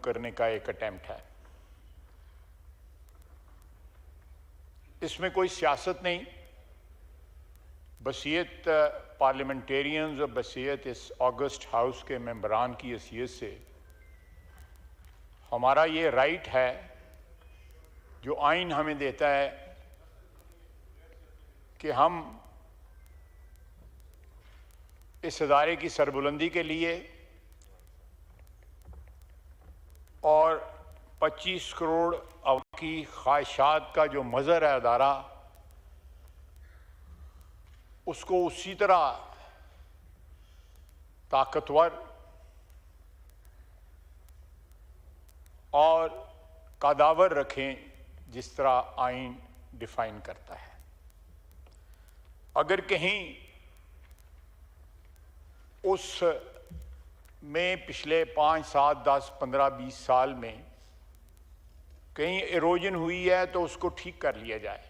करने का एक अटेम्प्ट है। इसमें कोई सियासत नहीं, बसीयत पार्लियामेंटेरियंस और बसीयत इस ऑगस्ट हाउस के मेंबरान की हैसियत से हमारा ये राइट है जो आइन हमें देता है कि हम इस इदारे की सरबुलंदी के लिए और 25 करोड़ अवाम की ख्वाहिशात का जो मज़हर है अदारा, उसको उसी तरह ताकतवर और कादावर रखें जिस तरह आइन डिफाइन करता है। अगर कहीं उस में पिछले 5, 7, 10, 15, 20 साल में कहीं इरोजन हुई है तो उसको ठीक कर लिया जाए।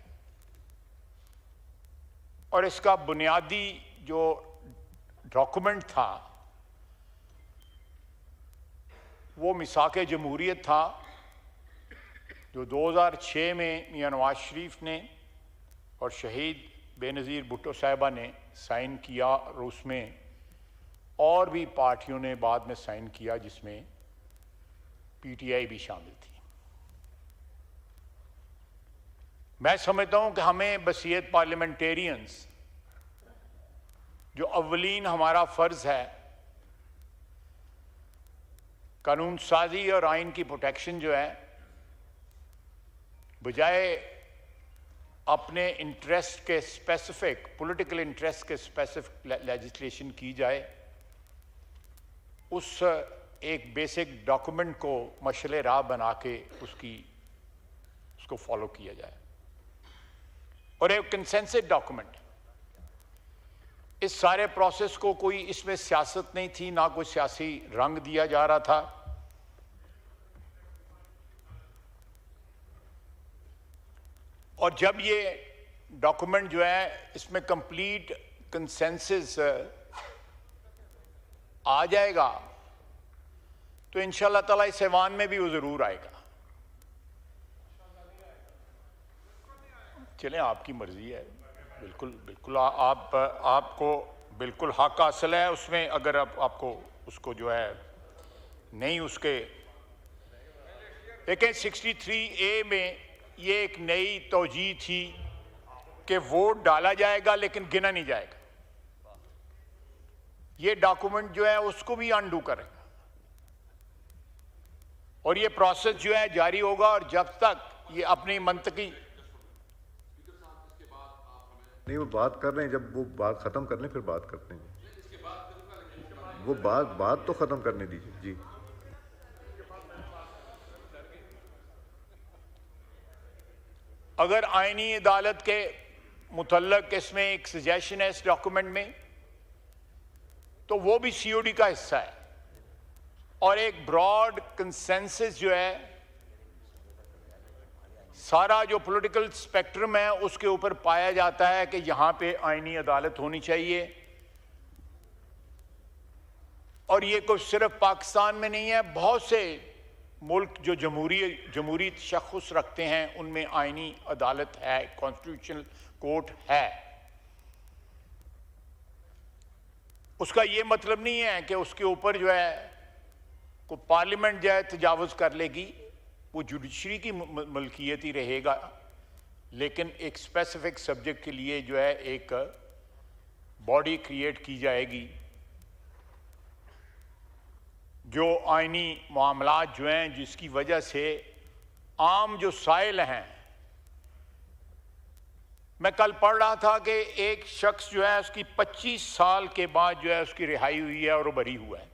और इसका बुनियादी जो डॉक्यूमेंट था वो मिसाक जमहूरियत था, जो 2006 में मियां नवाज शरीफ ने और शहीद बेनज़ीर भुट्टो साहिबा ने साइन किया, और उसमें और भी पार्टियों ने बाद में साइन किया जिसमें पीटीआई भी शामिल थी। मैं समझता हूं कि हमें बसीयत पार्लियामेंटेरियंस, जो अव्वलीन हमारा फर्ज है, कानून साजी और आइन की प्रोटेक्शन जो है, बजाय अपने इंटरेस्ट के स्पेसिफिक पॉलिटिकल इंटरेस्ट के स्पेसिफिक लेजिस्लेशन की जाए, उस एक बेसिक डॉक्यूमेंट को मशले राह बना के उसको फॉलो किया जाए। और एक कंसेंसस डॉक्यूमेंट, इस सारे प्रोसेस को कोई इसमें सियासत नहीं थी, ना कोई सियासी रंग दिया जा रहा था। और जब ये डॉक्यूमेंट जो है इसमें कंप्लीट कंसेंसस आ जाएगा तो इंशाअल्लाह ताला इस ऐवान में भी वो जरूर आएगा। चलें, आपकी मर्जी है, बिल्कुल बिल्कुल आपको बिल्कुल हक हासिल है उसमें। अगर आपको उसको जो है नहीं उसके देखें, 63A में ये एक नई तौजीह थी कि वोट डाला जाएगा लेकिन गिना नहीं जाएगा। ये डॉक्यूमेंट जो है उसको भी अनडू करेगा और ये प्रोसेस जो है जारी होगा। और जब तक ये अपनी मंतकी नहीं, वो बात कर रहे हैं, जब वो बात खत्म कर लें फिर बात करते हैं। वो बात तो खत्म करने दीजिए जी। अगर आईनी अदालत के मुतल्लक इसमें एक सजेशन है इस डॉक्यूमेंट में, तो वो भी सीओडी का हिस्सा है। और एक ब्रॉड कंसेंसस जो है सारा जो पॉलिटिकल स्पेक्ट्रम है उसके ऊपर पाया जाता है कि यहां पे आईनी अदालत होनी चाहिए। और ये कुछ सिर्फ पाकिस्तान में नहीं है, बहुत से मुल्क जो जमहूरी तशख़्ख़ुस रखते हैं उनमें आईनी अदालत है, कॉन्स्टिट्यूशनल कोर्ट है। उसका ये मतलब नहीं है कि उसके ऊपर जो है को पार्लियामेंट जो है तजावुज़ कर लेगी, वो जुडिशरी की मलकियत ही रहेगा। लेकिन एक स्पेसिफिक सब्जेक्ट के लिए जो है एक बॉडी क्रिएट की जाएगी जो आईनी मामलात जो हैं, जिसकी वजह से आम जो साइल हैं। मैं कल पढ़ रहा था कि एक शख्स जो है उसकी 25 साल के बाद जो है उसकी रिहाई हुई है और वो बरी हुआ है,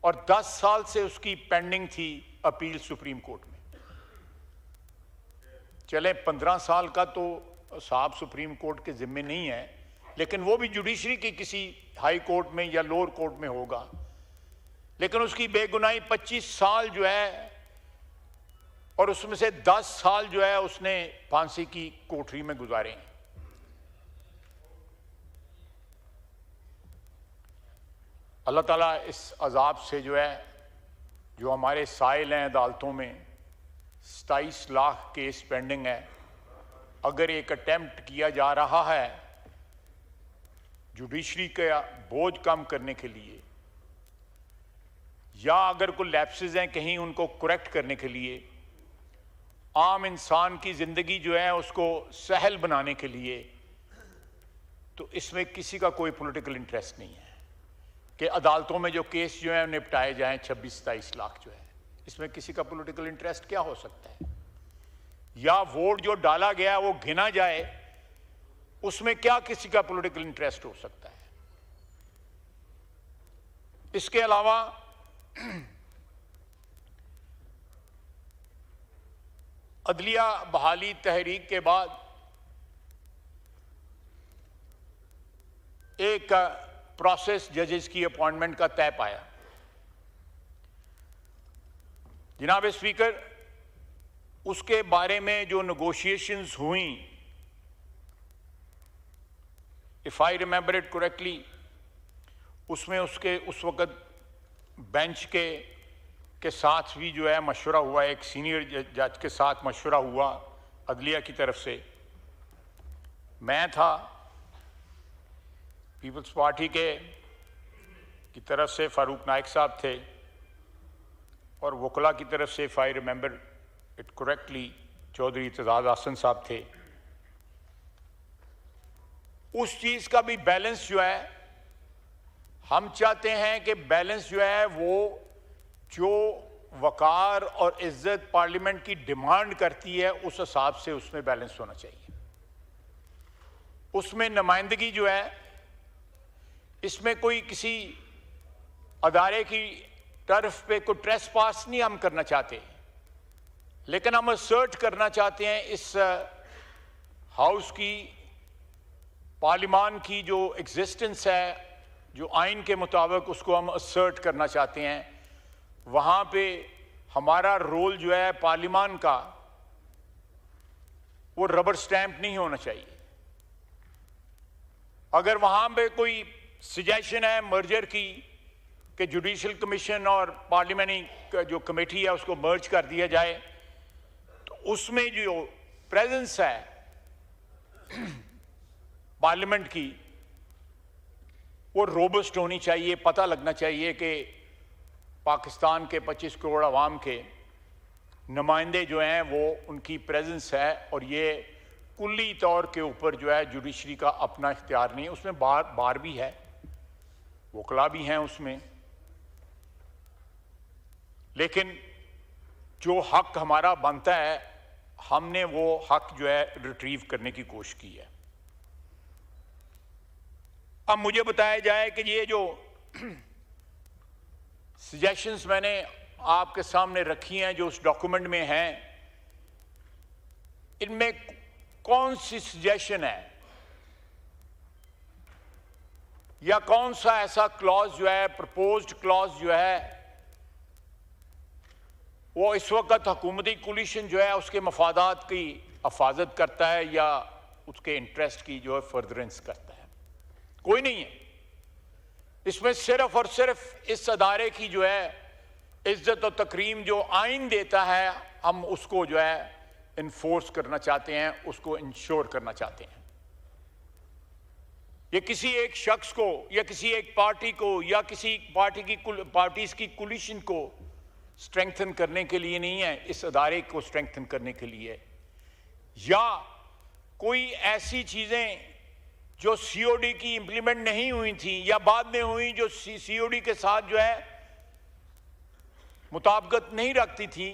और 10 साल से उसकी पेंडिंग थी अपील सुप्रीम कोर्ट में। चले 15 साल का तो साहब सुप्रीम कोर्ट के जिम्मे नहीं है, लेकिन वो भी जुडिशरी की किसी हाई कोर्ट में या लोअर कोर्ट में होगा। लेकिन उसकी बेगुनाही 25 साल जो है, और उसमें से 10 साल जो है उसने फांसी की कोठरी में गुजारे हैं। अल्लाह ताला इस अजाब से जो है जो हमारे साइल हैं अदालतों में, 27 लाख केस पेंडिंग है। अगर एक अटेम्प्ट किया जा रहा है जुडिशरी का बोझ कम करने के लिए, या अगर कोई लैप्सेस हैं कहीं उनको करेक्ट करने के लिए, आम इंसान की जिंदगी जो है उसको सहल बनाने के लिए, तो इसमें किसी का कोई पॉलिटिकल इंटरेस्ट नहीं है कि अदालतों में जो केस जो है निपटाए जाएं 26-27 लाख जो है। इसमें किसी का पॉलिटिकल इंटरेस्ट क्या हो सकता है? या वोट जो डाला गया वो गिना जाए, उसमें क्या किसी का पॉलिटिकल इंटरेस्ट हो सकता है? इसके अलावा अदलिया बहाली तहरीक के बाद एक प्रोसेस जजेस की अपॉइंटमेंट का तय पाया। जनाब स्पीकर, उसके बारे में जो नेगोशिएशंस हुई, if I remember it correctly, उसमें उसके उस वक्त बेंच के साथ भी जो है मशवरा हुआ, एक सीनियर जज के साथ मशवरा हुआ अदलिया की तरफ से। मैं था, पीपल्स पार्टी की तरफ से फारूक नाइक साहब थे, और वकला की तरफ से if I remember it correctly Chaudhry Aitzaz Hasan Sahab थे। उस चीज का भी बैलेंस जो है, हम चाहते हैं कि बैलेंस जो है वो जो वकार और इज्जत पार्लियामेंट की डिमांड करती है उस हिसाब से उसमें बैलेंस होना चाहिए। उसमें नुमाइंदगी जो है, इसमें कोई किसी अदारे की टर्फ पे कोई ट्रेसपास नहीं हम करना चाहते, लेकिन हम असर्ट करना चाहते हैं इस हाउस की, पार्लियामान की जो एग्जिस्टेंस है, जो आइन के मुताबिक उसको हम असर्ट करना चाहते हैं। वहां पे हमारा रोल जो है पार्लियामान का, वो रबर स्टैंप नहीं होना चाहिए। अगर वहां पे कोई सजेशन है मर्जर की कि जुडिशल कमीशन और पार्लियामेंट्री जो कमेटी है उसको मर्ज कर दिया जाए, तो उसमें जो प्रेजेंस है पार्लियामेंट की, वो रोबस्ट होनी चाहिए। पता लगना चाहिए कि पाकिस्तान के 25 करोड़ आवाम के नुमाइंदे जो हैं वो उनकी प्रेजेंस है, और ये कुल्ली तौर के ऊपर जो है जुडिशरी का अपना इख्तियार नहीं है। उसमें बार भी है, वकला भी हैं उसमें, लेकिन जो हक हमारा बनता है हमने वो हक जो है रिट्रीव करने की कोशिश की है। अब मुझे बताया जाए कि ये जो सजेशंस मैंने आपके सामने रखी हैं, जो उस डॉक्यूमेंट में हैं, इनमें कौन सी सजेशन है या कौन सा ऐसा क्लॉज जो है, प्रपोज्ड क्लॉज जो है, वो इस वक्त हुकूमती कोलिशन जो है उसके मफादात की हिफाजत करता है या उसके इंटरेस्ट की जो है फर्दरेंस करता है? कोई नहीं है। इसमें सिर्फ और सिर्फ इस अदारे की जो है इज्जत और तकरीम जो आइन देता है, हम उसको जो है इन्फोर्स करना चाहते हैं, उसको इंश्योर करना चाहते हैं। ये किसी एक शख्स को या किसी एक पार्टी को या किसी पार्टीज की कोलिशन को स्ट्रेंथन करने के लिए नहीं है, इस अदारे को स्ट्रेंथन करने के लिए, या कोई ऐसी चीजें जो सीओडी की इंप्लीमेंट नहीं हुई थी या बाद में हुई, जो सीओडी के साथ जो है मुताबिकत नहीं रखती थी,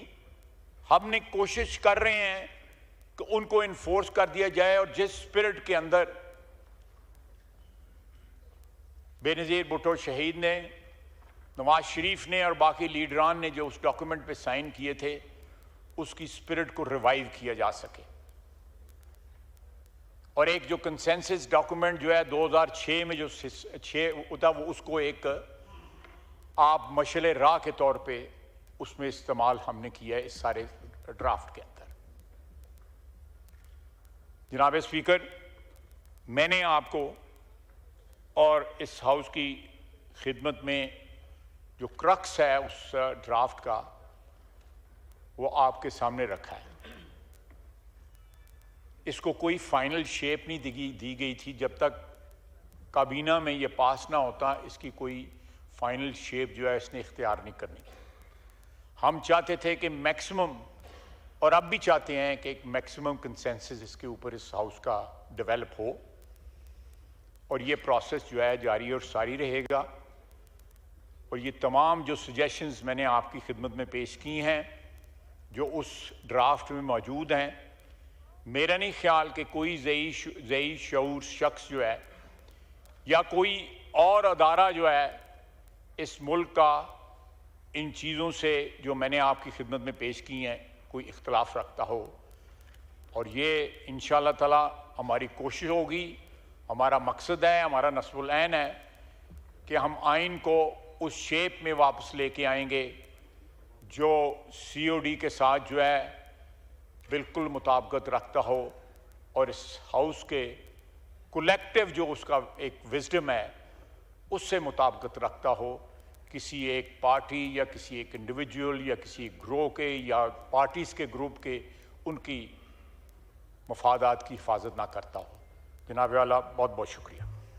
हमने कोशिश कर रहे हैं कि उनको इन्फोर्स कर दिया जाए। और जिस स्पिरिट के अंदर बेनज़ीर भुट्टो शहीद ने, नवाज शरीफ ने और बाकी लीडरान ने जो उस डॉक्यूमेंट पे साइन किए थे, उसकी स्पिरिट को रिवाइव किया जा सके। और एक जो कंसेंसस डॉक्यूमेंट जो है 2006 में जो 6 था, वो उसको एक आप मशले राह के तौर पे उसमें इस्तेमाल हमने किया है इस सारे ड्राफ्ट के अंदर। जनाब स्पीकर, मैंने आपको और इस हाउस की खिदमत में जो क्रक्स है उस ड्राफ्ट का वो आपके सामने रखा है। इसको कोई फाइनल शेप नहीं दी गई थी। जब तक काबीना में ये पास ना होता इसकी कोई फाइनल शेप जो है इसने इख्तियार नहीं करनी। हम चाहते थे कि मैक्सिमम, और अब भी चाहते हैं कि एक मैक्सिमम कंसेंसस इसके ऊपर इस हाउस का डेवलप हो, और ये प्रोसेस जो है जारी और सारी रहेगा। और ये तमाम जो सजेशंस मैंने आपकी खिदमत में पेश की हैं जो उस ड्राफ्ट में मौजूद हैं, मेरा नहीं ख्याल कि कोई ज़ई शऊर शख्स जो है या कोई और अदारा जो है इस मुल्क का इन चीज़ों से जो मैंने आपकी खिदमत में पेश की हैं कोई इख्तलाफ रखता हो। और ये इंशाअल्लाह ताला हमारी कोशिश होगी, हमारा मकसद है, हमारा नस्बुल ऐन है कि हम आइन को उस शेप में वापस लेके आएंगे जो COD के साथ जो है बिल्कुल मुताबिकत रखता हो, और इस हाउस के कलेक्टिव जो उसका एक विजडम है उससे मुताबिकत रखता हो। किसी एक पार्टी या किसी एक इंडिविजुअल या किसी ग्रोह के या पार्टीज़ के ग्रुप के उनकी मफादात की हिफाजत ना करता हो। जनाब वाला बहुत बहुत शुक्रिया।